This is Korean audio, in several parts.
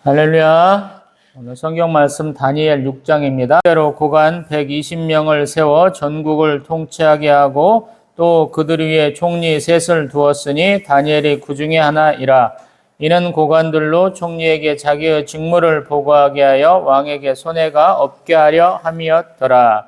할렐루야. 오늘 성경 말씀 다니엘 6장입니다. 대로 고관 120명을 세워 전국을 통치하게 하고 또 그들 위에 총리 셋을 두었으니 다니엘이 그 중에 하나이라. 이는 고관들로 총리에게 자기의 직무를 보고하게 하여 왕에게 손해가 없게 하려 함이었더라.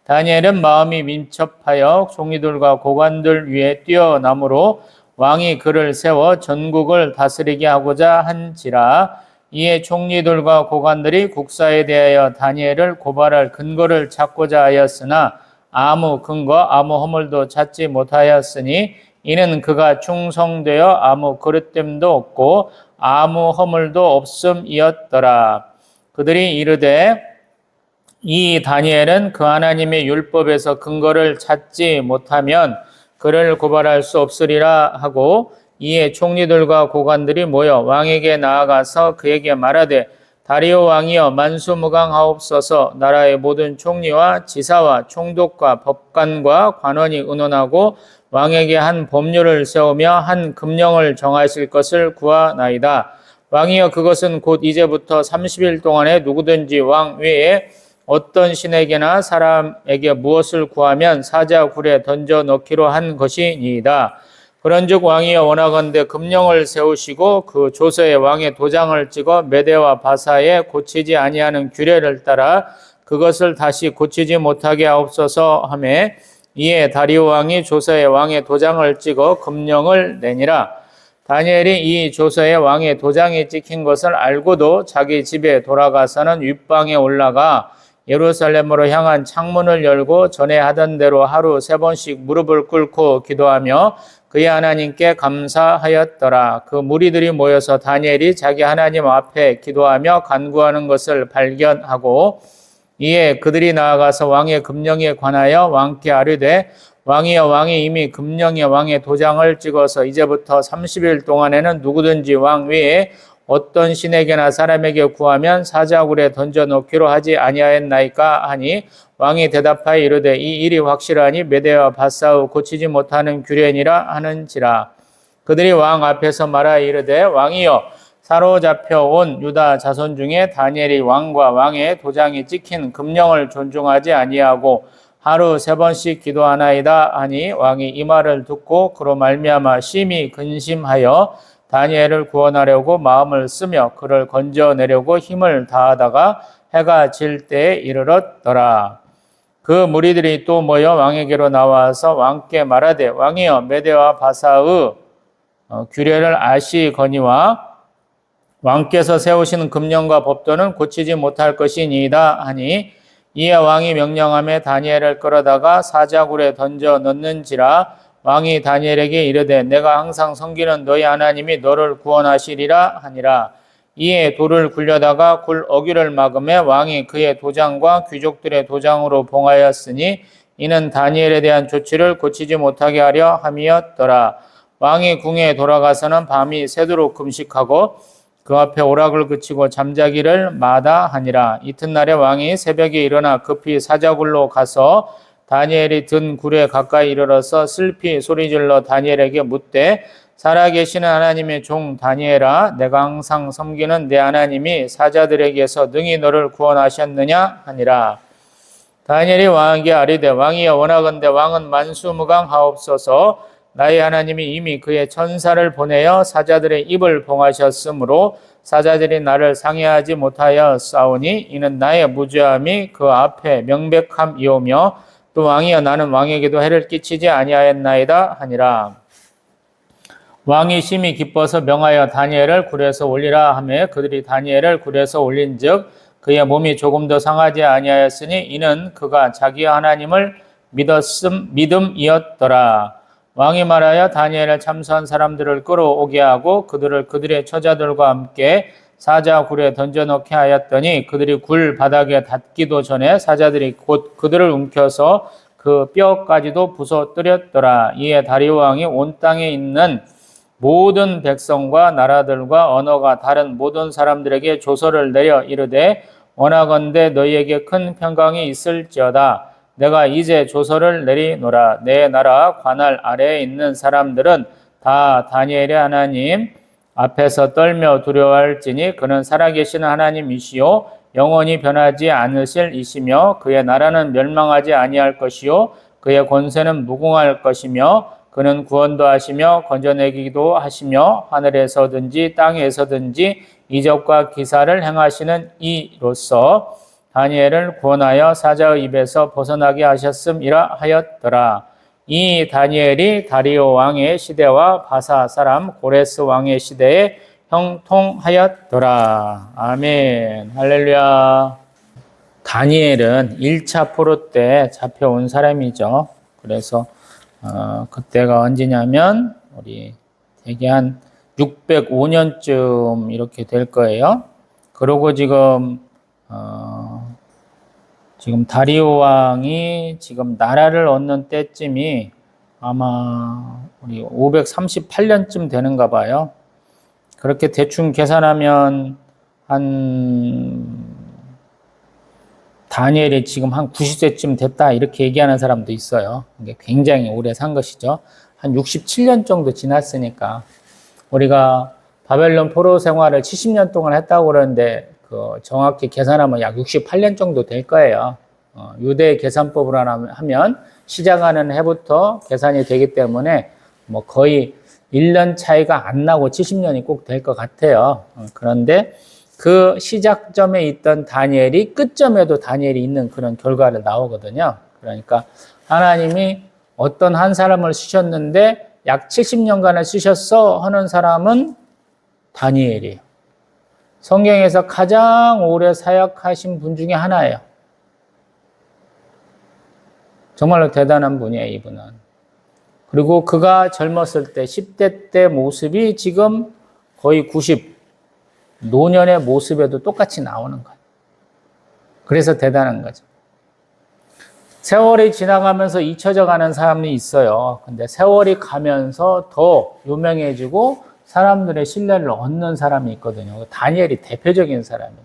다니엘은 마음이 민첩하여 총리들과 고관들 위에 뛰어나므로 왕이 그를 세워 전국을 다스리게 하고자 한지라. 이에 총리들과 고관들이 국사에 대하여 다니엘을 고발할 근거를 찾고자 하였으나 아무 근거 아무 허물도 찾지 못하였으니 이는 그가 충성되어 아무 그릇됨도 없고 아무 허물도 없음이었더라. 그들이 이르되 이 다니엘은 그 하나님의 율법에서 근거를 찾지 못하면 그를 고발할 수 없으리라 하고, 이에 총리들과 고관들이 모여 왕에게 나아가서 그에게 말하되 다리오 왕이여 만수무강하옵소서. 나라의 모든 총리와 지사와 총독과 법관과 관원이 의논하고 왕에게 한 법률을 세우며 한 금령을 정하실 것을 구하나이다. 왕이여 그것은 곧 이제부터 30일 동안에 누구든지 왕 외에 어떤 신에게나 사람에게 무엇을 구하면 사자굴에 던져 넣기로 한 것이니이다. 그런즉 왕이여 원하건대 금령을 세우시고 그 조서에 왕의 도장을 찍어 메대와 바사에 고치지 아니하는 규례를 따라 그것을 다시 고치지 못하게 하옵소서 하매, 이에 다리오 왕이 조서에 왕의 도장을 찍어 금령을 내니라. 다니엘이 이 조서에 왕의 도장이 찍힌 것을 알고도 자기 집에 돌아가서는 윗방에 올라가 예루살렘으로 향한 창문을 열고 전에 하던 대로 하루 3번씩 무릎을 꿇고 기도하며 그의 하나님께 감사하였더라. 그 무리들이 모여서 다니엘이 자기 하나님 앞에 기도하며 간구하는 것을 발견하고, 이에 그들이 나아가서 왕의 금령에 관하여 왕께 아뢰되 왕이여 왕이 이미 금령에 왕의 도장을 찍어서 이제부터 30일 동안에는 누구든지 왕 외에 어떤 신에게나 사람에게 구하면 사자굴에 던져 놓기로 하지 아니하였나이까 하니, 왕이 대답하여 이르되 이 일이 확실하니 메대와 바사의 고치지 못하는 규례니라 하는지라. 그들이 왕 앞에서 말하여 이르되 왕이여 사로잡혀 온 유다 자손 중에 다니엘이 왕과 왕의 도장이 찍힌 금령을 존중하지 아니하고 하루 3번씩 기도하나이다 하니, 왕이 이 말을 듣고 그로 말미암아 심히 근심하여 다니엘을 구원하려고 마음을 쓰며 그를 건져내려고 힘을 다하다가 해가 질 때에 이르렀더라. 그 무리들이 또 모여 왕에게로 나와서 왕께 말하되 왕이여 메대와 바사의 규례를 아시거니와 왕께서 세우신 금령과 법도는 고치지 못할 것이니이다 하니, 이에 왕이 명령하며 다니엘을 끌어다가 사자굴에 던져 넣는지라. 왕이 다니엘에게 이르되 내가 항상 섬기는 너희 하나님이 너를 구원하시리라 하니라. 이에 돌을 굴려다가 굴 어귀를 막음에 왕이 그의 도장과 귀족들의 도장으로 봉하였으니 이는 다니엘에 대한 조치를 고치지 못하게 하려 함이었더라. 왕이 궁에 돌아가서는 밤이 새도록 금식하고 그 앞에 오락을 그치고 잠자기를 마다하니라. 이튿날에 왕이 새벽에 일어나 급히 사자굴로 가서 다니엘이 든 굴에 가까이 이르러서 슬피 소리질러 다니엘에게 묻되 살아계시는 하나님의 종 다니엘아, 내가 항상 섬기는 내 하나님이 사자들에게서 능히 너를 구원하셨느냐 하니라. 다니엘이 왕에게 아뢰되 왕이여 원하건대 왕은 만수무강하옵소서. 나의 하나님이 이미 그의 천사를 보내어 사자들의 입을 봉하셨으므로 사자들이 나를 상해하지 못하여 싸우니 이는 나의 무죄함이 그 앞에 명백함이오며, 또 왕이여 나는 왕에게도 해를 끼치지 아니하였나이다 하니라. 왕이 심히 기뻐서 명하여 다니엘을 굴에서 올리라 하며 그들이 다니엘을 굴에서 올린즉 그의 몸이 조금 더 상하지 아니하였으니 이는 그가 자기 하나님을 믿음이었더라. 왕이 말하여 다니엘을 참수한 사람들을 끌어오게 하고 그들을 그들의 처자들과 함께 사자굴에 던져넣게 하였더니 그들이 굴 바닥에 닿기도 전에 사자들이 곧 그들을 움켜서 그 뼈까지도 부서뜨렸더라. 이에 다리오 왕이 온 땅에 있는 모든 백성과 나라들과 언어가 다른 모든 사람들에게 조서를 내려 이르되 원하건대 너희에게 큰 평강이 있을지어다. 내가 이제 조서를 내리노라. 내 나라 관할 아래에 있는 사람들은 다 다니엘의 하나님 앞에서 떨며 두려워할지니 그는 살아계시는 하나님이시요 영원히 변하지 않으실 이시며 그의 나라는 멸망하지 아니할 것이요 그의 권세는 무궁할 것이며 그는 구원도 하시며 건져내기도 하시며 하늘에서든지 땅에서든지 이적과 기사를 행하시는 이로서 다니엘을 구원하여 사자의 입에서 벗어나게 하셨음이라 하였더라. 이 다니엘이 다리오 왕의 시대와 바사 사람 고레스 왕의 시대에 형통하였더라. 아멘. 할렐루야. 다니엘은 1차 포로 때 잡혀온 사람이죠. 그래서 그때가 언제냐면 우리 대개 한 605년쯤 이렇게 될 거예요. 그러고 지금 다리오 왕이 지금 나라를 얻는 때쯤이 아마 우리 538년쯤 되는가 봐요. 그렇게 대충 계산하면 다니엘이 지금 한 90세쯤 됐다 이렇게 얘기하는 사람도 있어요. 이게 굉장히 오래 산 것이죠. 한 67년 정도 지났으니까 우리가 바벨론 포로 생활을 70년 동안 했다고 그러는데 정확히 계산하면 약 68년 정도 될 거예요. 유대 계산법으로 하면 시작하는 해부터 계산이 되기 때문에 뭐 거의 1년 차이가 안 나고 70년이 꼭 될 것 같아요. 그런데 그 시작점에 있던 다니엘이 끝점에도 다니엘이 있는 그런 결과를 나오거든요. 그러니까 하나님이 어떤 한 사람을 쓰셨는데 약 70년간을 쓰셨어 하는 사람은 다니엘이에요. 성경에서 가장 오래 사역하신 분 중에 하나예요. 정말로 대단한 분이에요, 이분은. 그리고 그가 젊었을 때 10대 때 모습이 지금 거의 노년의 모습에도 똑같이 나오는 거예요. 그래서 대단한 거죠. 세월이 지나가면서 잊혀져 가는 사람이 있어요. 근데 세월이 가면서 더 유명해지고 사람들의 신뢰를 얻는 사람이 있거든요. 다니엘이 대표적인 사람이에요.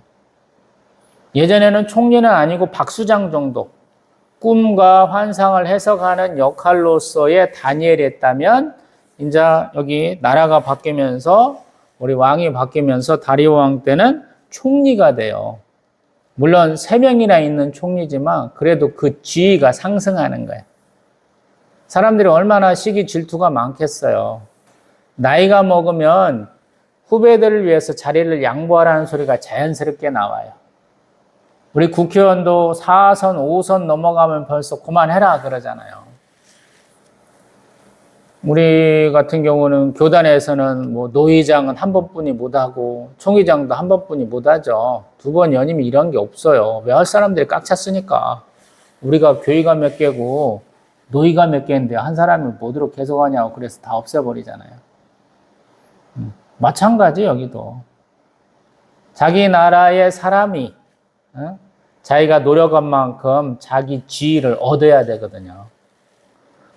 예전에는 총리는 아니고 박수장 정도 꿈과 환상을 해석하는 역할로서의 다니엘이 했다면 이제 여기 나라가 바뀌면서 우리 왕이 바뀌면서 다리오 왕 때는 총리가 돼요. 물론 3명이나 있는 총리지만 그래도 그 지위가 상승하는 거예요. 사람들이 얼마나 시기 질투가 많겠어요. 나이가 먹으면 후배들을 위해서 자리를 양보하라는 소리가 자연스럽게 나와요. 우리 국회의원도 4선, 5선 넘어가면 벌써 그만해라 그러잖아요. 우리 같은 경우는 교단에서는 뭐 노의장은 한 번뿐이 못하고 총의장도 한 번뿐이 못하죠. 2번 연임이 이런 게 없어요. 왜 할 사람들이 꽉 찼으니까. 우리가 교의가 몇 개고 노의가 몇 개인데 한 사람이 뭐로 계속하냐고 그래서 다 없애버리잖아요. 마찬가지 여기도. 자기 나라의 사람이 자기가 노력한 만큼 자기 지위를 얻어야 되거든요.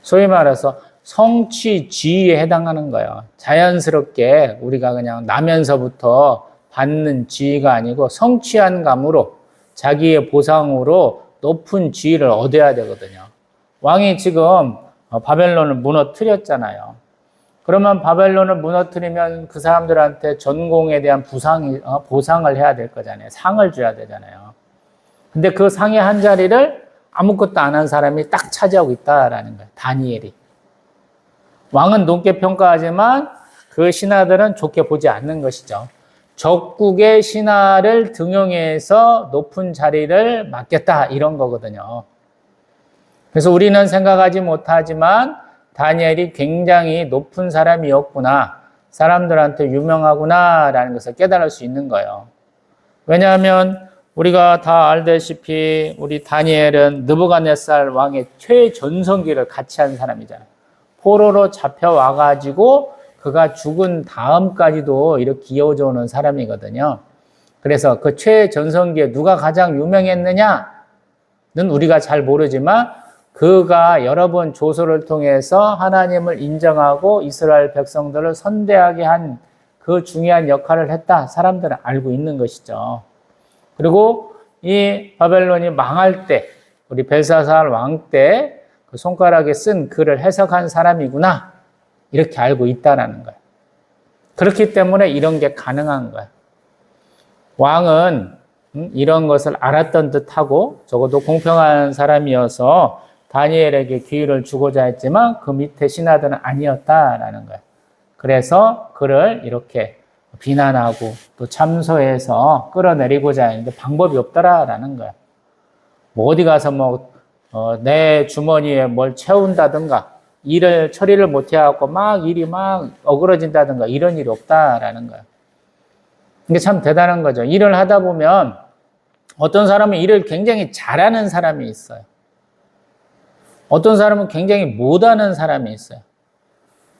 소위 말해서 성취 지위에 해당하는 거예요. 자연스럽게 우리가 그냥 나면서부터 받는 지위가 아니고 성취한 감으로 자기의 보상으로 높은 지위를 얻어야 되거든요. 왕이 지금 바벨론을 무너뜨렸잖아요. 그러면 바벨론을 무너뜨리면 그 사람들한테 전공에 대한 보상을 해야 될 거잖아요. 상을 줘야 되잖아요. 근데 그 상의 한 자리를 아무것도 안 한 사람이 딱 차지하고 있다라는 거예요. 다니엘이. 왕은 높게 평가하지만 그 신하들은 좋게 보지 않는 것이죠. 적국의 신하를 등용해서 높은 자리를 맡겼다 이런 거거든요. 그래서 우리는 생각하지 못하지만 다니엘이 굉장히 높은 사람이었구나, 사람들한테 유명하구나라는 것을 깨달을 수 있는 거예요. 왜냐하면 우리가 다 알다시피 우리 다니엘은 느부갓네살 왕의 최전성기를 같이 한 사람이잖아요. 포로로 잡혀와가지고 그가 죽은 다음까지도 이렇게 이어져 오는 사람이거든요. 그래서 그 최전성기에 누가 가장 유명했느냐는 우리가 잘 모르지만 그가 여러 번 조소를 통해서 하나님을 인정하고 이스라엘 백성들을 선대하게 한 그 중요한 역할을 했다, 사람들은 알고 있는 것이죠. 그리고 이 바벨론이 망할 때, 우리 벨사살 왕 때 그 손가락에 쓴 글을 해석한 사람이구나, 이렇게 알고 있다라는 거예요. 그렇기 때문에 이런 게 가능한 거야. 왕은 이런 것을 알았던 듯하고 적어도 공평한 사람이어서 다니엘에게 기회를 주고자 했지만 그 밑에 신하들은 아니었다라는 거야. 그래서 그를 이렇게 비난하고 또 참소해서 끌어내리고자 했는데 방법이 없더라라는 거야. 뭐 어디 가서 내 주머니에 뭘 채운다든가 일을 처리를 못 해갖고 막 일이 막 어그러진다든가 이런 일이 없다라는 거야. 이게 참 대단한 거죠. 일을 하다 보면 어떤 사람은 일을 굉장히 잘하는 사람이 있어요. 어떤 사람은 굉장히 못하는 사람이 있어요.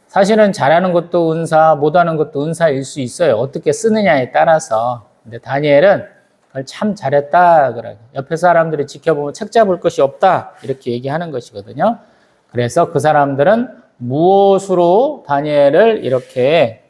사실은 잘하는 것도 은사, 못하는 것도 은사일 수 있어요. 어떻게 쓰느냐에 따라서. 근데 다니엘은 그걸 참 잘했다 그래요. 옆에 사람들이 지켜보면 책 잡을 것이 없다 이렇게 얘기하는 것이거든요. 그래서 그 사람들은 무엇으로 다니엘을 이렇게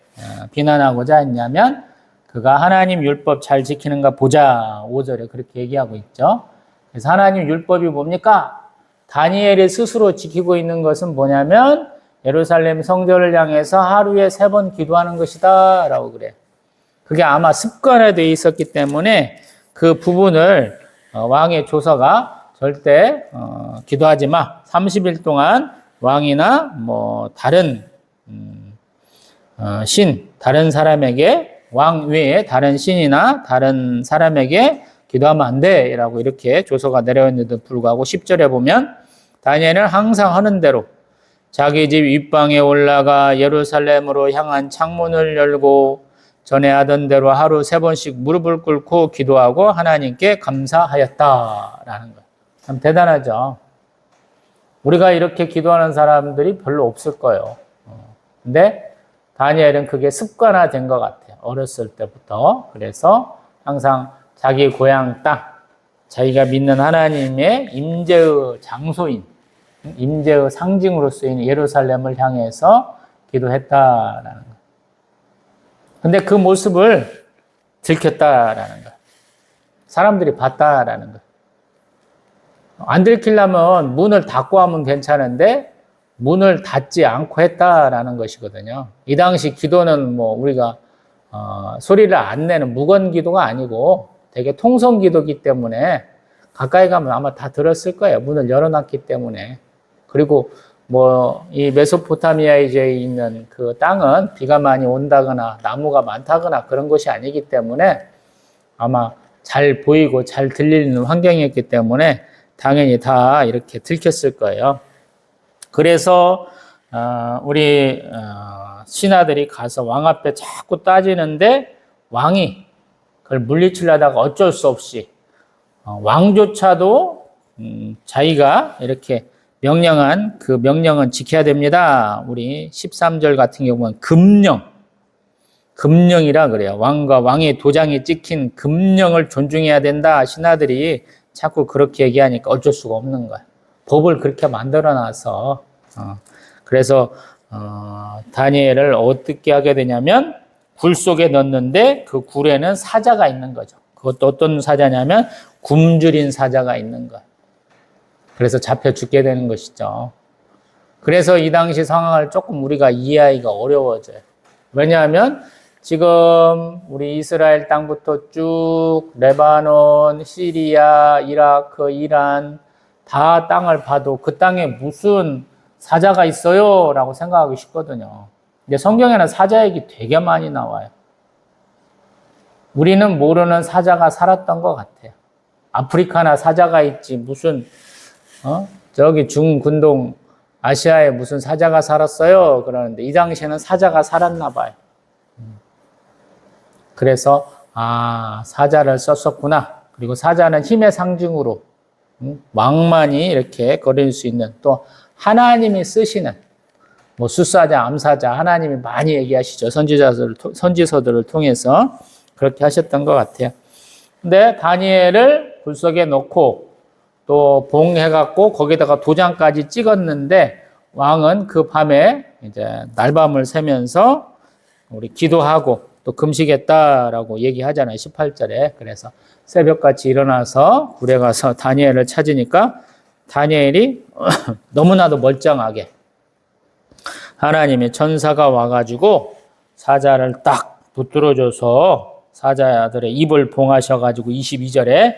비난하고자 했냐면 그가 하나님 율법 잘 지키는가 보자 5절에 그렇게 얘기하고 있죠. 그래서 하나님 율법이 뭡니까? 다니엘이 스스로 지키고 있는 것은 뭐냐면 예루살렘 성전을 향해서 하루에 3번 기도하는 것이다 라고 그래요. 그게 아마 습관화되어 있었기 때문에 그 부분을 왕의 조서가 절대 기도하지 마. 30일 동안 왕이나 다른 다른 사람에게 왕 외에 다른 신이나 다른 사람에게 기도하면 안 돼 라고 이렇게 조서가 내려있는데도 불구하고 10절에 보면 다니엘은 항상 하는 대로 자기 집 윗방에 올라가 예루살렘으로 향한 창문을 열고 전에 하던 대로 하루 3번씩 무릎을 꿇고 기도하고 하나님께 감사하였다라는 거예요. 참 대단하죠. 우리가 이렇게 기도하는 사람들이 별로 없을 거예요. 근데 다니엘은 그게 습관화된 것 같아요. 어렸을 때부터. 그래서 항상 자기 고향 땅, 자기가 믿는 하나님의 임재의 장소인, 임재의 상징으로 쓰이는 예루살렘을 향해서 기도했다라는 거예요. 근데 그 모습을 들켰다라는 거예요. 사람들이 봤다라는 거예요. 안 들키려면 문을 닫고 하면 괜찮은데 문을 닫지 않고 했다라는 것이거든요. 이 당시 기도는 우리가 소리를 안 내는 무건 기도가 아니고 되게 통성 기도기 때문에 가까이 가면 아마 다 들었을 거예요. 문을 열어놨기 때문에. 그리고 이 메소포타미아에 있는 그 땅은 비가 많이 온다거나 나무가 많다거나 그런 것이 아니기 때문에 아마 잘 보이고 잘 들리는 환경이었기 때문에 당연히 다 이렇게 들켰을 거예요. 그래서 우리 신하들이 가서 왕 앞에 자꾸 따지는데 왕이 그걸 물리치려다가 어쩔 수 없이 왕조차도 자기가 이렇게 명령한 그 명령은 지켜야 됩니다. 우리 13절 같은 경우는 금령이라 그래요. 왕과 왕의 도장이 찍힌 금령을 존중해야 된다. 신하들이 자꾸 그렇게 얘기하니까 어쩔 수가 없는 거야. 법을 그렇게 만들어놔서 그래서 다니엘을 어떻게 하게 되냐면 굴 속에 넣는데 그 굴에는 사자가 있는 거죠. 그것도 어떤 사자냐면 굶주린 사자가 있는 거야. 그래서 잡혀 죽게 되는 것이죠. 그래서 이 당시 상황을 조금 우리가 이해하기가 어려워져요. 왜냐하면 지금 우리 이스라엘 땅부터 쭉 레바논, 시리아, 이라크, 이란 다 땅을 봐도 그 땅에 무슨 사자가 있어요? 라고 생각하기 쉽거든요. 근데 성경에는 사자 얘기 되게 많이 나와요. 우리는 모르는 사자가 살았던 것 같아요. 아프리카나 사자가 있지 무슨 저기 중근동 아시아에 무슨 사자가 살았어요? 그러는데 이 당시에는 사자가 살았나 봐요. 그래서 사자를 썼었구나. 그리고 사자는 힘의 상징으로 왕만이 이렇게 거릴 수 있는 또 하나님이 쓰시는 숫사자, 암사자 하나님이 많이 얘기하시죠. 선지서들을 통해서 그렇게 하셨던 것 같아요. 근데 다니엘을 굴 속에 넣고 또 봉해갖고 거기다가 도장까지 찍었는데 왕은 그 밤에 이제 날밤을 새면서 우리 기도하고 또 금식했다라고 얘기하잖아요. 18절에. 그래서 새벽같이 일어나서 굴에 가서 다니엘을 찾으니까 다니엘이 너무나도 멀쩡하게 하나님의 천사가 와가지고 사자를 딱 붙들어줘서 사자들의 입을 봉하셔가지고 22절에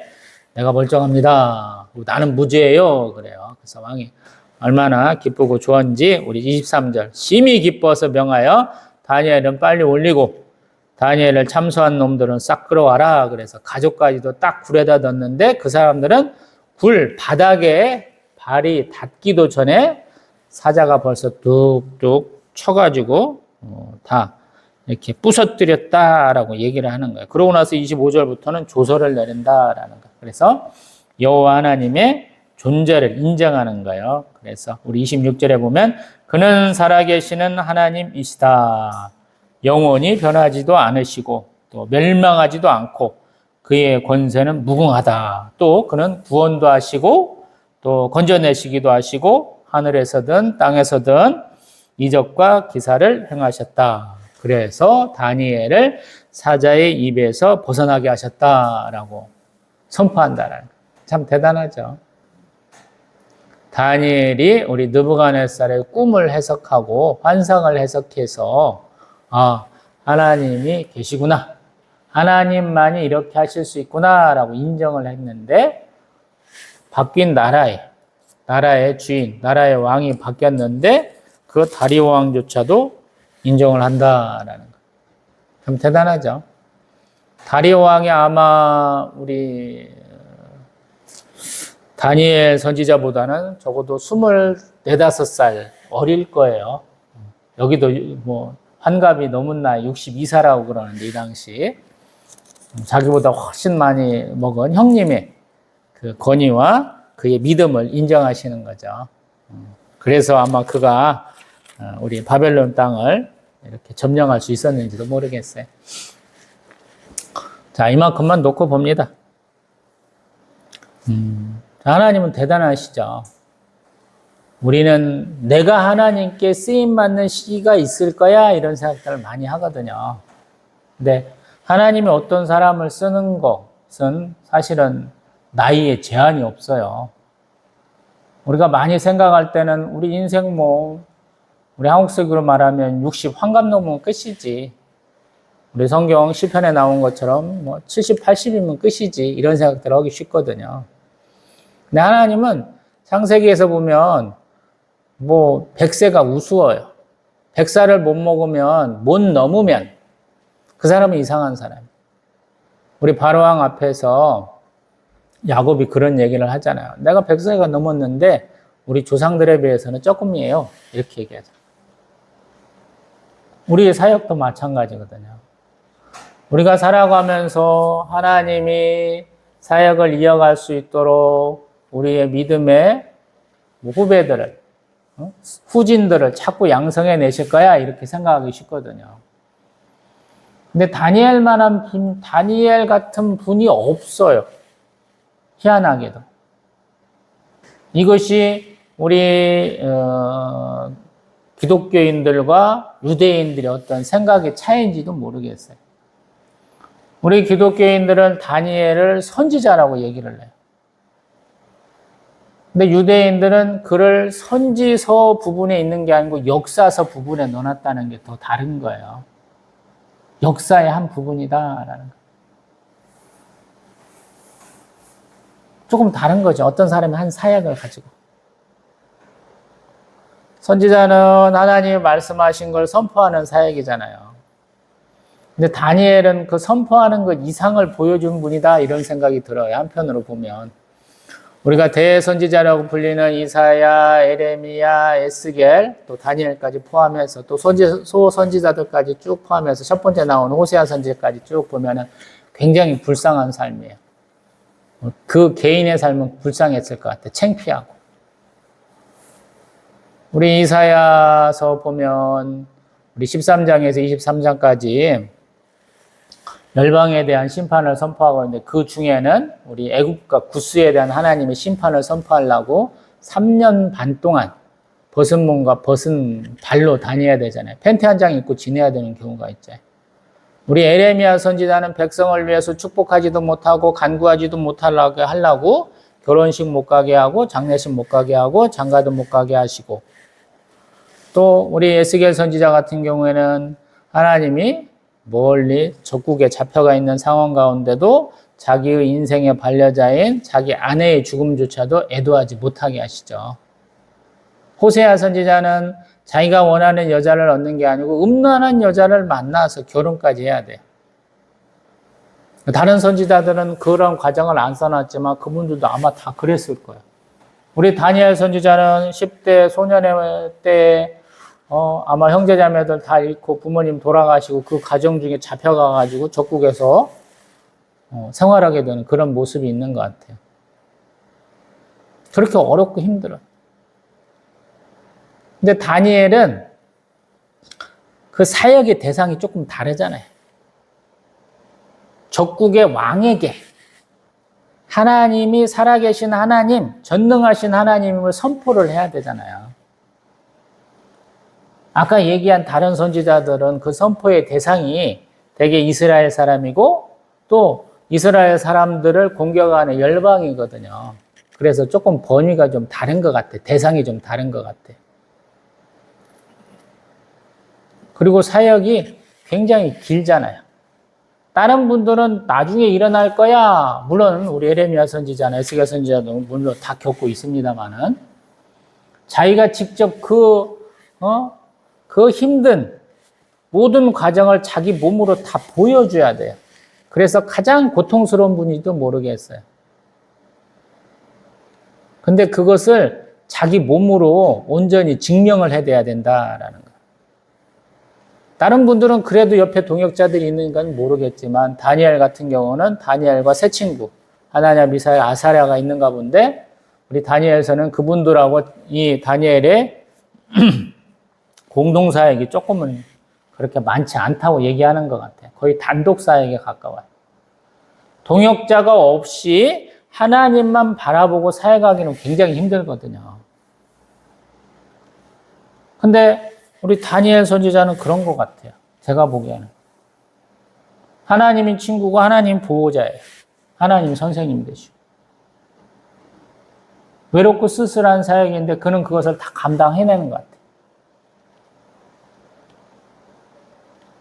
내가 멀쩡합니다. 나는 무죄예요. 그래요. 그래서 왕이 얼마나 기쁘고 좋은지 우리 23절 심히 기뻐서 명하여 다니엘은 빨리 올리고 다니엘을 참소한 놈들은 싹 끌어와라. 그래서 가족까지도 딱 굴에다 넣었는데 그 사람들은 굴 바닥에 발이 닿기도 전에 사자가 벌써 뚝뚝 쳐가지고 다 이렇게 부서뜨렸다라고 얘기를 하는 거예요. 그러고 나서 25절부터는 조서를 내린다라는 거예요. 그래서 여호와 하나님의 존재를 인정하는 거예요. 그래서 우리 26절에 보면 그는 살아계시는 하나님이시다. 영원히 변하지도 않으시고 또 멸망하지도 않고 그의 권세는 무궁하다. 또 그는 구원도 하시고 또 건져내시기도 하시고 하늘에서든 땅에서든 이적과 기사를 행하셨다. 그래서 다니엘을 사자의 입에서 벗어나게 하셨다라고 선포한다라는 거예요. 참 대단하죠. 다니엘이 우리 느부갓네살의 꿈을 해석하고 환상을 해석해서 하나님이 계시구나. 하나님만이 이렇게 하실 수 있구나라고 인정을 했는데 바뀐 나라의 주인, 나라의 왕이 바뀌었는데 그 다리오 왕조차도 인정을 한다라는 거. 참 대단하죠. 다리오 왕이 아마 우리 다니엘 선지자보다는 적어도 24, 5살 어릴 거예요. 여기도 뭐 환갑이 넘은 나이 62사라고 그러는데 이 당시 자기보다 훨씬 많이 먹은 형님의 그 권위와 그의 믿음을 인정하시는 거죠. 그래서 아마 그가 우리 바벨론 땅을 이렇게 점령할 수 있었는지도 모르겠어요. 자, 이만큼만 놓고 봅니다. 하나님은 대단하시죠. 우리는 내가 하나님께 쓰임받는 시기가 있을 거야 이런 생각들을 많이 하거든요. 근데 하나님이 어떤 사람을 쓰는 것은 사실은 나이에 제한이 없어요. 우리가 많이 생각할 때는 우리 인생 우리 한국식으로 말하면 60 환갑 넘으면 끝이지. 우리 성경 시편에 나온 것처럼 70, 80이면 끝이지. 이런 생각들을 하기 쉽거든요. 근데 하나님은 창세기에서 보면 100세가 우스워요. 100살을 못 먹으면, 못 넘으면 그 사람은 이상한 사람. 우리 바로왕 앞에서 야곱이 그런 얘기를 하잖아요. 내가 100세가 넘었는데 우리 조상들에 비해서는 조금이에요. 이렇게 얘기하죠. 우리의 사역도 마찬가지거든요. 우리가 살아가면서 하나님이 사역을 이어갈 수 있도록 우리의 믿음의 후배들을, 후진들을 자꾸 양성해 내실 거야 이렇게 생각하기 쉽거든요. 근데 다니엘 같은 분이 없어요. 희한하게도. 이것이 우리 기독교인들과 유대인들의 어떤 생각의 차이인지도 모르겠어요. 우리 기독교인들은 다니엘을 선지자라고 얘기를 해요. 근데 유대인들은 그를 선지서 부분에 있는 게 아니고 역사서 부분에 넣어놨다는 게 더 다른 거예요. 역사의 한 부분이다라는 거. 조금 다른 거죠. 어떤 사람이 한 사역을 가지고. 선지자는 하나님이 말씀하신 걸 선포하는 사역이잖아요. 근데 다니엘은 그 선포하는 것 이상을 보여준 분이다 이런 생각이 들어요. 한편으로 보면. 우리가 대선지자라고 불리는 이사야, 에레미야, 에스겔, 또 다니엘까지 포함해서 또 소선지자들까지 쭉 포함해서 첫 번째 나온 호세아 선지자까지 쭉 보면은 굉장히 불쌍한 삶이에요. 그 개인의 삶은 불쌍했을 것 같아요. 창피하고. 우리 이사야서 보면 우리 13장에서 23장까지 열방에 대한 심판을 선포하고 있는데 그 중에는 우리 애국과 구스에 대한 하나님의 심판을 선포하려고 3년 반 동안 벗은 몸과 벗은 발로 다녀야 되잖아요. 팬티 한 장 입고 지내야 되는 경우가 있죠. 우리 에레미야 선지자는 백성을 위해서 축복하지도 못하고 간구하지도 못하려고 하려고 결혼식 못 가게 하고 장례식 못 가게 하고 장가도 못 가게 하시고 또 우리 에스겔 선지자 같은 경우에는 하나님이 멀리 적국에 잡혀가 있는 상황 가운데도 자기의 인생의 반려자인 자기 아내의 죽음조차도 애도하지 못하게 하시죠. 호세아 선지자는 자기가 원하는 여자를 얻는 게 아니고 음란한 여자를 만나서 결혼까지 해야 돼요. 다른 선지자들은 그런 과정을 안 써놨지만 그분들도 아마 다 그랬을 거예요. 우리 다니엘 선지자는 10대 소년의 때에 아마 형제자매들 다 잃고 부모님 돌아가시고 그 가정 중에 잡혀가가지고 적국에서 생활하게 되는 그런 모습이 있는 것 같아요. 그렇게 어렵고 힘들어요. 근데 다니엘은 그 사역의 대상이 조금 다르잖아요. 적국의 왕에게 하나님이 살아계신 하나님, 전능하신 하나님을 선포를 해야 되잖아요. 아까 얘기한 다른 선지자들은 그 선포의 대상이 대개 이스라엘 사람이고 또 이스라엘 사람들을 공격하는 열방이거든요. 그래서 조금 번위가 좀 다른 것 같아. 대상이 좀 다른 것 같아. 그리고 사역이 굉장히 길잖아요. 다른 분들은 나중에 일어날 거야. 물론 우리 에레미야 선지자나 에스겔 선지자도 물론 다 겪고 있습니다만은 자기가 직접 그 힘든 모든 과정을 자기 몸으로 다 보여줘야 돼요. 그래서 가장 고통스러운 분인지도 모르겠어요. 근데 그것을 자기 몸으로 온전히 증명을 해야 된다라는 거예요. 다른 분들은 그래도 옆에 동역자들이 있는 건 모르겠지만 다니엘 같은 경우는 다니엘과 세 친구 하나냐, 미사엘, 아사랴가 있는가 본데 우리 다니엘서는 그분들하고 이 다니엘의 공동사역이 조금은 그렇게 많지 않다고 얘기하는 것 같아요. 거의 단독사역에 가까워요. 동역자가 없이 하나님만 바라보고 사역하기는 굉장히 힘들거든요. 근데 우리 다니엘 선지자는 그런 것 같아요. 제가 보기에는. 하나님인 친구고 하나님 보호자예요. 하나님 선생님 되시고. 외롭고 쓸쓸한 사역인데 그는 그것을 다 감당해내는 것 같아요.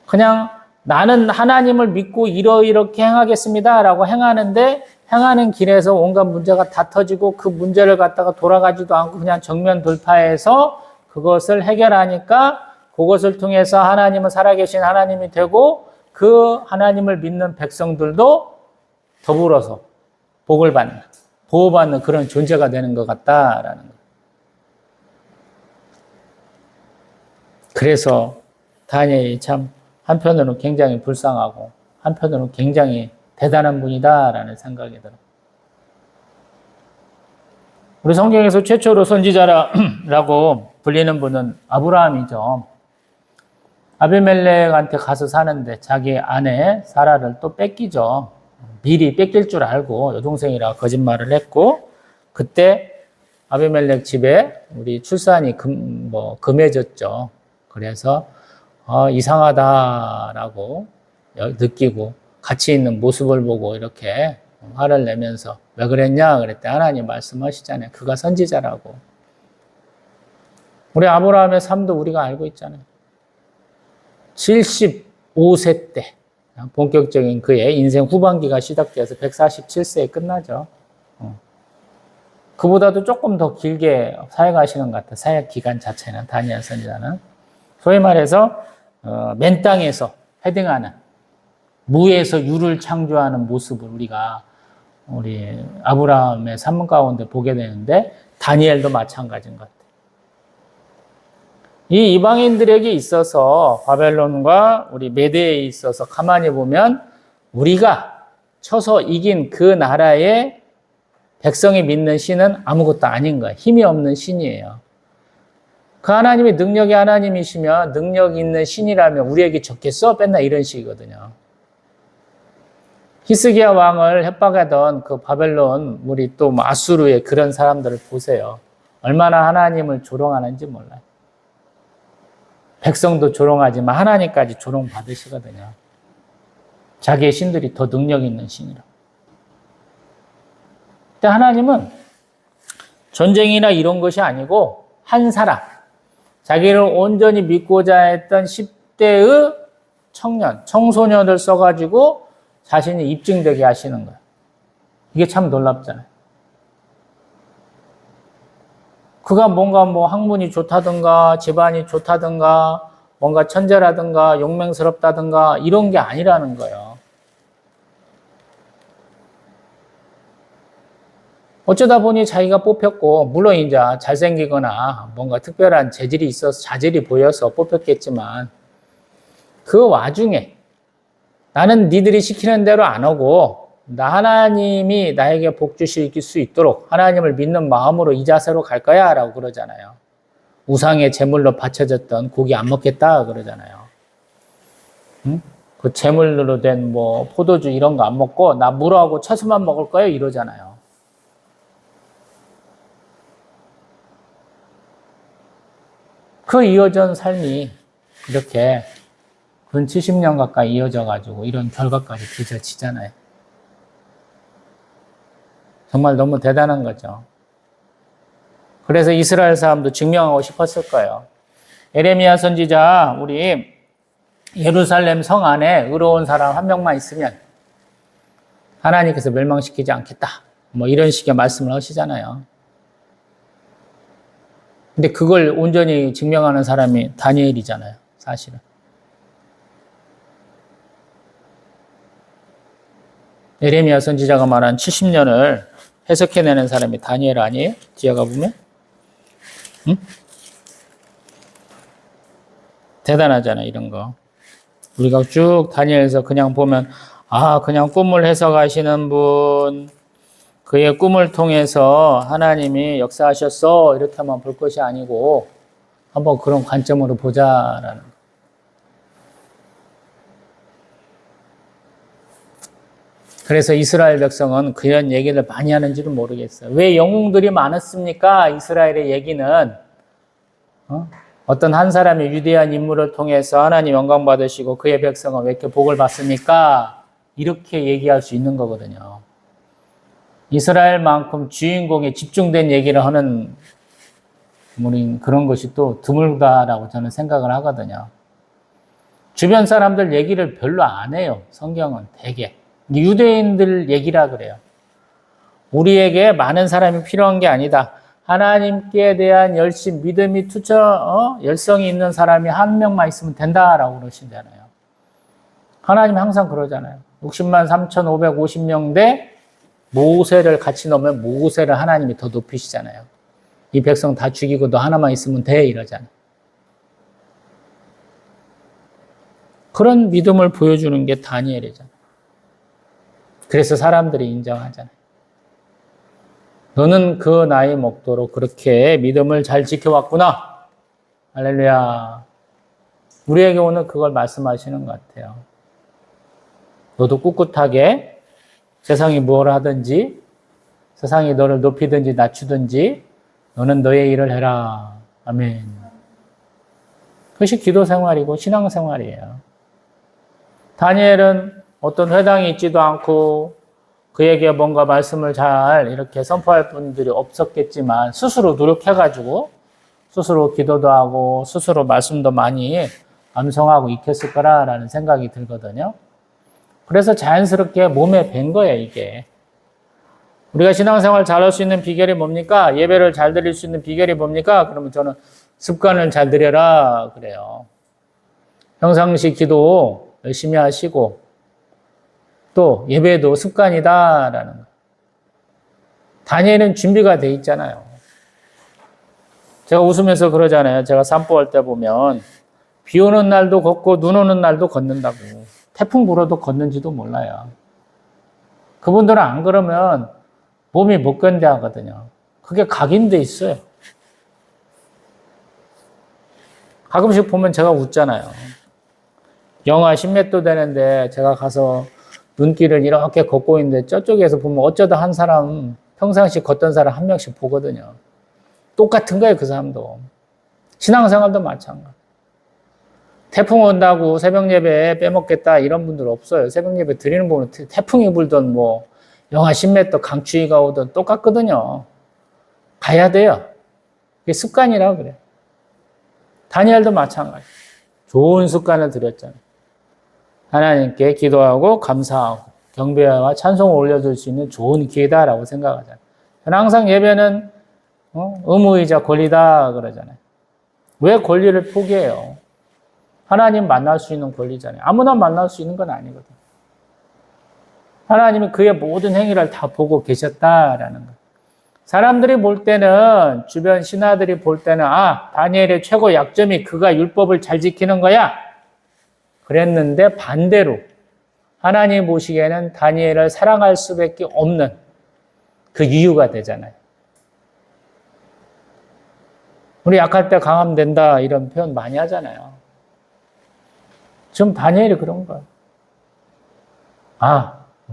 그냥 나는 하나님을 믿고 이렇게 행하겠습니다 라고 행하는데 행하는 길에서 온갖 문제가 다 터지고 그 문제를 갖다가 돌아가지도 않고 그냥 정면 돌파해서 그것을 해결하니까 그것을 통해서 하나님은 살아계신 하나님이 되고 그 하나님을 믿는 백성들도 더불어서 복을 받는, 보호받는 그런 존재가 되는 것 같다라는 거예요. 그래서 다니엘이 참 한편으로는 굉장히 불쌍하고 한편으로는 굉장히 대단한 분이다라는 생각이 들어요. 우리 성경에서 최초로 선지자라고 불리는 분은 아브라함이죠. 아비멜렉한테 가서 사는데 자기 아내 사라를 또 뺏기죠. 미리 뺏길 줄 알고 여동생이라 거짓말을 했고 그때 아비멜렉 집에 우리 출산이 금해졌죠. 그래서 이상하다라고 느끼고 같이 있는 모습을 보고 이렇게 화를 내면서 왜 그랬냐 그랬더니 하나님 말씀하시잖아요. 그가 선지자라고. 우리 아브라함의 삶도 우리가 알고 있잖아요. 75세 때 본격적인 그의 인생 후반기가 시작돼서 147세에 끝나죠. 그보다도 조금 더 길게 사역하시는 것 같아요. 사역 기간 자체는 다니엘 선지자는. 소위 말해서 맨 땅에서 헤딩하는 무에서 유를 창조하는 모습을 우리가 우리 아브라함의 삶 가운데 보게 되는데 다니엘도 마찬가지인 것 같아요. 이 이방인들에게 있어서 바벨론과 우리 메대에 있어서 가만히 보면 우리가 쳐서 이긴 그 나라의 백성이 믿는 신은 아무것도 아닌 거예요. 힘이 없는 신이에요. 그 하나님이 능력의 하나님이시면 능력 있는 신이라면 우리에게 적겠어? 맨날 이런 식이거든요. 히스기야 왕을 협박하던 그 바벨론 우리 또 아수르의 그런 사람들을 보세요. 얼마나 하나님을 조롱하는지 몰라요. 백성도 조롱하지만 하나님까지 조롱받으시거든요. 자기의 신들이 더 능력 있는 신이라. 근데 하나님은 전쟁이나 이런 것이 아니고 한 사람, 자기를 온전히 믿고자 했던 10대의 청년, 청소년을 써가지고 자신이 입증되게 하시는 거예요. 이게 참 놀랍잖아요. 그가 뭔가 뭐 학문이 좋다든가 집안이 좋다든가 뭔가 천재라든가 용맹스럽다든가 이런 게 아니라는 거예요. 어쩌다 보니 자기가 뽑혔고 물론 이제 잘생기거나 뭔가 특별한 재질이 있어서 자질이 보여서 뽑혔겠지만 그 와중에 나는 니들이 시키는 대로 안 하고 나 하나님이 나에게 복 주실 수 있도록 하나님을 믿는 마음으로 이 자세로 갈 거야 라고 그러잖아요. 우상의 제물로 바쳐졌던 고기 안 먹겠다 그러잖아요. 응? 그 제물로 된 뭐 포도주 이런 거 안 먹고 나 물하고 채소만 먹을 거예요 이러잖아요. 그 이어진 삶이 이렇게 근 70년 가까이 이어져 가지고 이런 결과까지 빚어지잖아요. 정말 너무 대단한 거죠. 그래서 이스라엘 사람도 증명하고 싶었을 거예요. 에레미야 선지자 우리 예루살렘 성 안에 의로운 사람 한 명만 있으면 하나님께서 멸망시키지 않겠다. 뭐 이런 식의 말씀을 하시잖아요. 근데 그걸 온전히 증명하는 사람이 다니엘이잖아요. 사실은. 에레미야 선지자가 말한 70년을 해석해내는 사람이 다니엘 아니에요? 뒤에 가보면? 응? 대단하잖아, 이런 거. 우리가 쭉 다니엘에서 그냥 보면, 아, 그냥 꿈을 해석하시는 분, 그의 꿈을 통해서 하나님이 역사하셨어. 이렇게만 볼 것이 아니고, 한번 그런 관점으로 보자라는 거. 그래서 이스라엘 백성은 그런 얘기를 많이 하는지도 모르겠어요. 왜 영웅들이 많았습니까? 이스라엘의 얘기는 어떤 한 사람의 위대한 인물을 통해서 하나님 영광 받으시고 그의 백성은 왜 이렇게 복을 받습니까? 이렇게 얘기할 수 있는 거거든요. 이스라엘만큼 주인공에 집중된 얘기를 하는 우린 그런 것이 또 드물다라고 저는 생각을 하거든요. 주변 사람들 얘기를 별로 안 해요. 성경은 대개. 유대인들 얘기라 그래요. 우리에게 많은 사람이 필요한 게 아니다. 하나님께 대한 열심, 믿음이 열성이 있는 사람이 한 명만 있으면 된다라고 그러시잖아요. 하나님 항상 그러잖아요. 60만 3,550명 대 모세를 같이 넣으면 모세를 하나님이 더 높이시잖아요. 이 백성 다 죽이고 너 하나만 있으면 돼 이러잖아요. 그런 믿음을 보여주는 게 다니엘이잖아요. 그래서 사람들이 인정하잖아요. 너는 그 나이 먹도록 그렇게 믿음을 잘 지켜왔구나. 할렐루야. 우리에게 오늘 그걸 말씀하시는 것 같아요. 너도 꿋꿋하게 세상이 뭘 하든지 세상이 너를 높이든지 낮추든지 너는 너의 일을 해라. 아멘. 그것이 기도 생활이고 신앙 생활이에요. 다니엘은 어떤 회당이 있지도 않고 그에게 뭔가 말씀을 잘 이렇게 선포할 분들이 없었겠지만 스스로 노력해가지고 스스로 기도도 하고 스스로 말씀도 많이 암송하고 익혔을 거라라는 생각이 들거든요. 그래서 자연스럽게 몸에 밴 거예요, 이게. 우리가 신앙생활 잘할 수 있는 비결이 뭡니까? 예배를 잘 드릴 수 있는 비결이 뭡니까? 그러면 저는 습관을 잘 들여라 그래요. 평상시 기도 열심히 하시고 또 예배도 습관이다라는 거. 다니엘은 준비가 돼 있잖아요. 제가 웃으면서 그러잖아요. 제가 산보할 때 보면 비 오는 날도 걷고 눈 오는 날도 걷는다고. 태풍 불어도 걷는지도 몰라요. 그분들은 안 그러면 몸이 못 견뎌하거든요. 그게 각인돼 있어요. 가끔씩 보면 제가 웃잖아요. 영하 10몇 도 되는데 제가 가서 눈길을 이렇게 걷고 있는데 저쪽에서 보면 어쩌다 한 사람, 평상시 걷던 사람 한 명씩 보거든요. 똑같은 거예요, 그 사람도. 신앙생활도 마찬가지. 태풍 온다고 새벽 예배 빼먹겠다 이런 분들 없어요. 새벽 예배 드리는 분은 태풍이 불던 뭐 영하 10몇 강추위가 오든 똑같거든요. 가야 돼요. 그게 습관이라고 그래요. 다니엘도 마찬가지. 좋은 습관을 들였잖아요. 하나님께 기도하고 감사하고 경배와 찬송을 올려줄 수 있는 좋은 기회다라고 생각하잖아요. 저는 항상 예배는 의무이자 권리다 그러잖아요. 왜 권리를 포기해요? 하나님 만날 수 있는 권리잖아요. 아무나 만날 수 있는 건 아니거든요. 하나님이 그의 모든 행위를 다 보고 계셨다라는 거예요. 사람들이 볼 때는, 주변 신하들이 볼 때는, 다니엘의 최고 약점이 그가 율법을 잘 지키는 거야. 그랬는데 반대로 하나님 보시기에는 다니엘을 사랑할 수밖에 없는 그 이유가 되잖아요. 우리 약할 때 강하면 된다 이런 표현 많이 하잖아요. 지금 다니엘이 그런 거예요.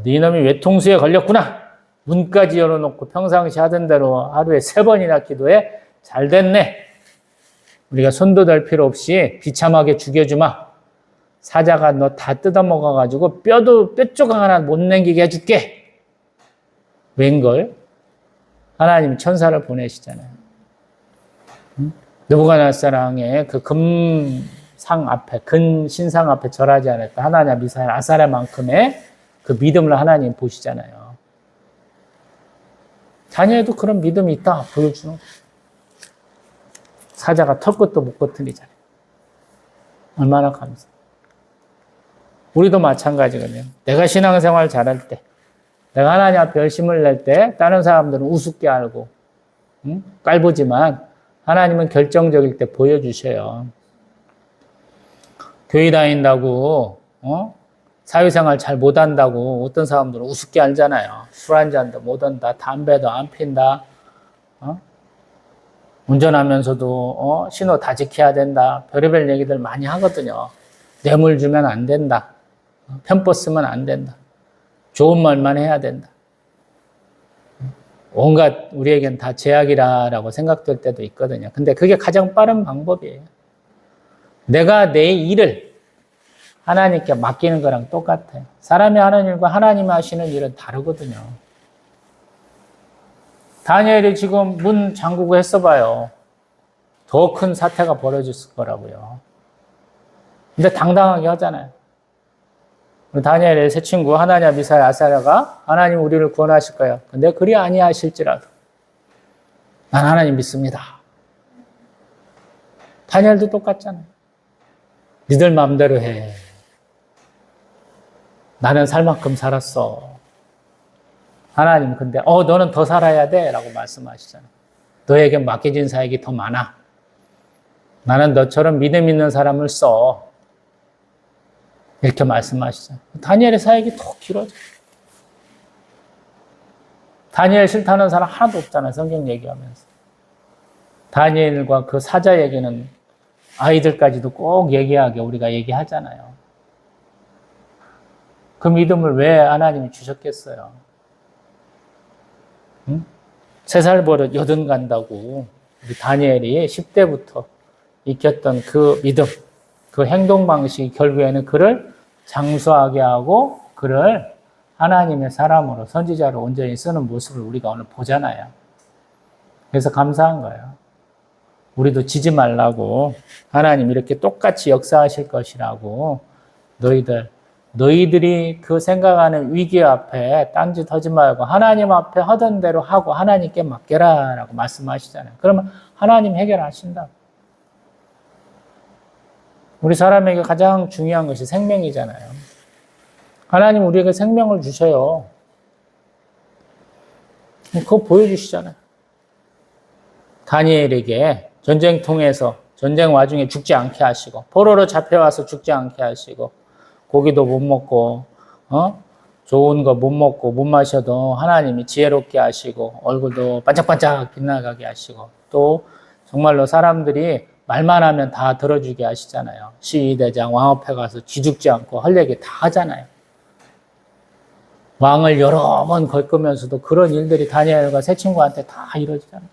네 놈이 외통수에 걸렸구나. 문까지 열어놓고 평상시 하던 대로 하루에 3번이나 기도해. 잘 됐네. 우리가 손도 댈 필요 없이 비참하게 죽여주마. 사자가 너 다 뜯어먹어가지고 뼈 조각 하나 못 남기게 해줄게. 웬걸? 하나님이 천사를 보내시잖아요. 느부갓네살왕의 그 금상 앞에, 근신상 앞에 절하지 않았다. 하나냐, 미사엘, 아사랴만큼의 그 믿음을 하나님 보시잖아요. 다니엘도 그런 믿음이 있다 보여주는 거예요. 사자가 털끝도 못 거틀리잖아요. 얼마나 감사해요. 우리도 마찬가지거든요. 내가 신앙생활 잘할 때, 내가 하나님 앞에 열심을 낼 때 다른 사람들은 우습게 알고 깔보지만 하나님은 결정적일 때 보여주셔요. 교회 다닌다고 사회생활 잘 못한다고 어떤 사람들은 우습게 알잖아요. 술 한잔도 못한다. 담배도 안 핀다. 운전하면서도 신호 다 지켜야 된다. 별의별 얘기들 많이 하거든요. 뇌물 주면 안 된다. 편법 쓰면 안 된다. 좋은 말만 해야 된다. 온갖 우리에겐 다 제약이라고 생각될 때도 있거든요. 근데 그게 가장 빠른 방법이에요. 내가 내 일을 하나님께 맡기는 거랑 똑같아요. 사람이 하는 일과 하나님이 하시는 일은 다르거든요. 다니엘이 지금 문 잠그고 했어봐요. 더 큰 사태가 벌어졌을 거라고요. 근데 당당하게 하잖아요. 다니엘의 새 친구 하나냐, 미사엘, 아사랴가 하나님 우리를 구원하실 거예요. 근데 그리 아니하실지라도 난 하나님 믿습니다. 다니엘도 똑같잖아요. 니들 마음대로 해. 나는 살 만큼 살았어. 하나님 근데 너는 더 살아야 돼 라고 말씀하시잖아요. 너에게 맡겨진 사역이 더 많아. 나는 너처럼 믿음 있는 사람을 써. 이렇게 말씀하시잖아요. 다니엘의 사역이 더 길어져. 다니엘 싫다는 사람 하나도 없잖아요. 성경 얘기하면서. 다니엘과 그 사자 얘기는 아이들까지도 꼭 얘기하게 우리가 얘기하잖아요. 그 믿음을 왜 하나님이 주셨겠어요? 3살 버릇 80 간다고 우리 다니엘이 10대부터 익혔던 그 믿음, 그 행동 방식이 결국에는 그를 장수하게 하고 그를 하나님의 사람으로 선지자로 온전히 쓰는 모습을 우리가 오늘 보잖아요. 그래서 감사한 거예요. 우리도 지지 말라고 하나님 이렇게 똑같이 역사하실 것이라고 너희들이 그 생각하는 위기 앞에 딴짓 하지 말고 하나님 앞에 하던 대로 하고 하나님께 맡겨라 라고 말씀하시잖아요. 그러면 하나님 해결하신다. 우리 사람에게 가장 중요한 것이 생명이잖아요. 하나님 우리에게 생명을 주셔요. 그거 보여주시잖아요. 다니엘에게 전쟁통에서 전쟁 와중에 죽지 않게 하시고 포로로 잡혀와서 죽지 않게 하시고 고기도 못 먹고 좋은 거 못 먹고 못 마셔도 하나님이 지혜롭게 하시고 얼굴도 반짝반짝 빛나가게 하시고 또 정말로 사람들이 말만 하면 다 들어주게 하시잖아요. 시위대장 왕 앞에 가서 쥐죽지 않고 할 얘기 다 하잖아요. 왕을 여러 번 걸으면서도 그런 일들이 다니엘과 새 친구한테 다 이루어지잖아요.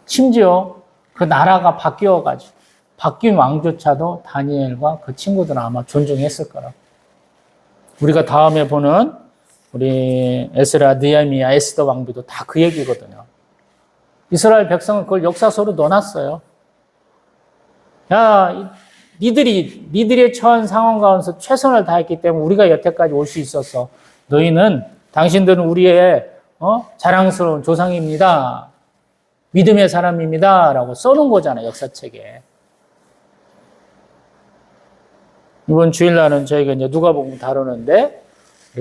심지어 그 나라가 바뀌어가지고 바뀐 왕조차도 다니엘과 그 친구들은 아마 존중했을 거라고. 우리가 다음에 보는 우리 에스라, 느헤미야, 에스더 왕비도 다 그 얘기거든요. 이스라엘 백성은 그걸 역사서로 넣어놨어요. 야, 니들의 처한 상황 가운데서 최선을 다했기 때문에 우리가 여태까지 올 수 있었어. 당신들은 우리의 자랑스러운 조상입니다. 믿음의 사람입니다. 라고 써놓은 거잖아, 역사책에. 이번 주일날은 저희가 이제 누가복음 다루는데,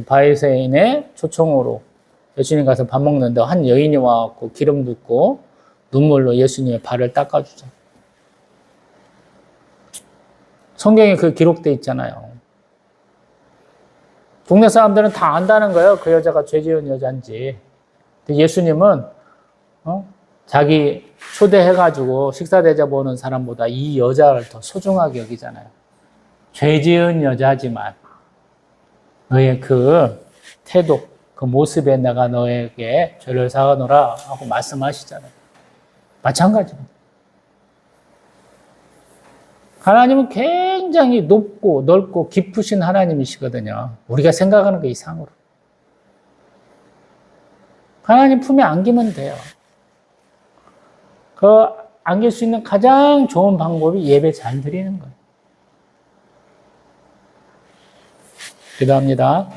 바리새인의 초청으로 예수님 가서 밥 먹는데 한 여인이 와갖고 기름 붓고 눈물로 예수님의 발을 닦아주죠. 성경에 그 기록돼 있잖아요. 동네 사람들은 다 안다는 거예요. 그 여자가 죄 지은 여자인지. 근데 예수님은 자기 초대해가지고 식사 대접 오는 사람보다 이 여자를 더 소중하게 여기잖아요. 죄 지은 여자지만 너의 그 태도, 그 모습에 내가 너에게 죄를 사하노라 하고 말씀하시잖아요. 마찬가지입니다. 하나님은 굉장히 높고 넓고 깊으신 하나님이시거든요. 우리가 생각하는 그 이상으로. 하나님 품에 안기면 돼요. 그 안길 수 있는 가장 좋은 방법이 예배 잘 드리는 거예요. 기도합니다.